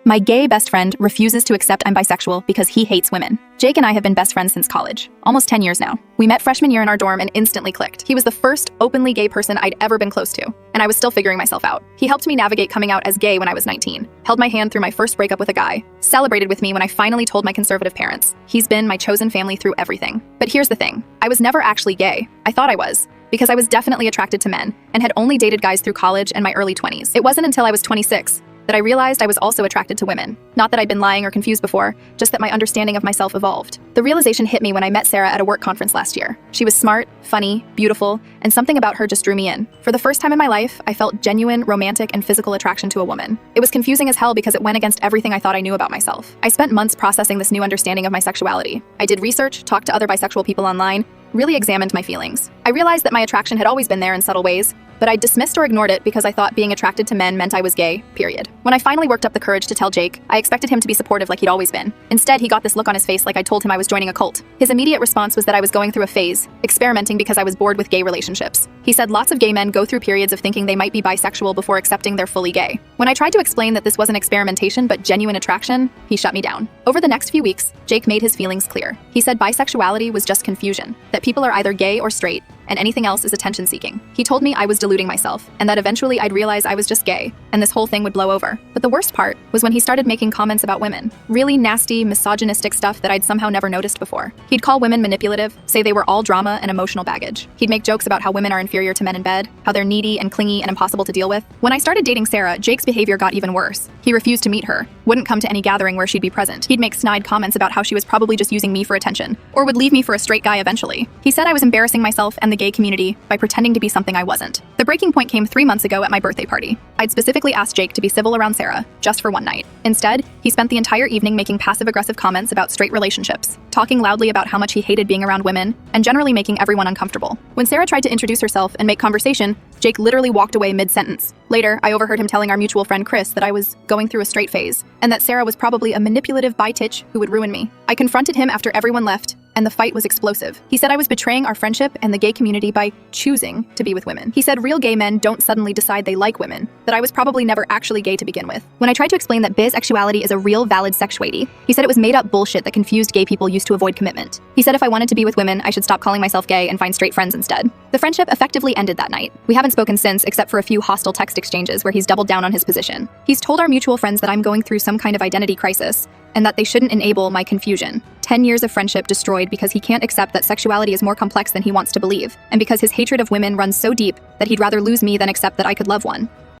My gay best friend refuses to accept I'm bisexual because he hates women. Jake and I have been best friends since college, almost 10 years now. We met freshman year in our dorm and instantly clicked. He was the first openly gay person I'd ever been close to, and I was still figuring myself out. He helped me navigate coming out as gay when I was 19, held my hand through my first breakup with a guy, celebrated with me when I finally told my conservative parents. He's been my chosen family through everything. But here's the thing, I was never actually gay. I thought I was, because I was definitely attracted to men and had only dated guys through college and my early 20s. It wasn't until I was 26 that I realized I was also attracted to women. Not that I'd been lying or confused before, just that my understanding of myself evolved. The realization hit me when I met Sarah at a work conference last year. She was smart, funny, beautiful, and something about her just drew me in. For the first time in my life, I felt genuine, romantic, and physical attraction to a woman. It was confusing as hell because it went against everything I thought I knew about myself. I spent months processing this new understanding of my sexuality. I did research, talked to other bisexual people online, really examined my feelings. I realized that my attraction had always been there in subtle ways, but I dismissed or ignored it because I thought being attracted to men meant I was gay, period. When I finally worked up the courage to tell Jake, I expected him to be supportive like he'd always been. Instead, he got this look on his face like I told him I was joining a cult. His immediate response was that I was going through a phase, experimenting because I was bored with gay relationships. He said lots of gay men go through periods of thinking they might be bisexual before accepting they're fully gay. When I tried to explain that this wasn't experimentation but genuine attraction, he shut me down. Over the next few weeks, Jake made his feelings clear. He said bisexuality was just confusion, that people are either gay or straight, and anything else is attention-seeking. He told me I was deluding myself, and that eventually I'd realize I was just gay, and this whole thing would blow over. But the worst part was when he started making comments about women. Really nasty, misogynistic stuff that I'd somehow never noticed before. He'd call women manipulative, say they were all drama and emotional baggage. He'd make jokes about how women are inferior to men in bed, how they're needy and clingy and impossible to deal with. When I started dating Sarah, Jake's behavior got even worse. He refused to meet her, wouldn't come to any gathering where she'd be present. He'd make snide comments about how she was probably just using me for attention, or would leave me for a straight guy eventually. He said I was embarrassing myself and the gay community by pretending to be something I wasn't. The breaking point came 3 months ago at my birthday party. I'd specifically asked Jake to be civil around Sarah, just for one night. Instead, he spent the entire evening making passive-aggressive comments about straight relationships, talking loudly about how much he hated being around women, and generally making everyone uncomfortable. When Sarah tried to introduce herself and make conversation, Jake literally walked away mid-sentence. Later, I overheard him telling our mutual friend Chris that I was going through a straight phase, and that Sarah was probably a manipulative bi-titch who would ruin me. I confronted him after everyone left, and the fight was explosive. He said I was betraying our friendship and the gay community by choosing to be with women. He said real gay men don't suddenly decide they like women, that I was probably never actually gay to begin with. When I tried to explain that bisexuality is a real valid sexuality, he said it was made up bullshit that confused gay people used to avoid commitment. He said if I wanted to be with women, I should stop calling myself gay and find straight friends instead. The friendship effectively ended that night. We haven't spoken since except for a few hostile text exchanges where he's doubled down on his position. He's told our mutual friends that I'm going through some kind of identity crisis, and that they shouldn't enable my confusion. 10 years of friendship destroyed because he can't accept that sexuality is more complex than he wants to believe, and because his hatred of women runs so deep that he'd rather lose me than accept that I could love one.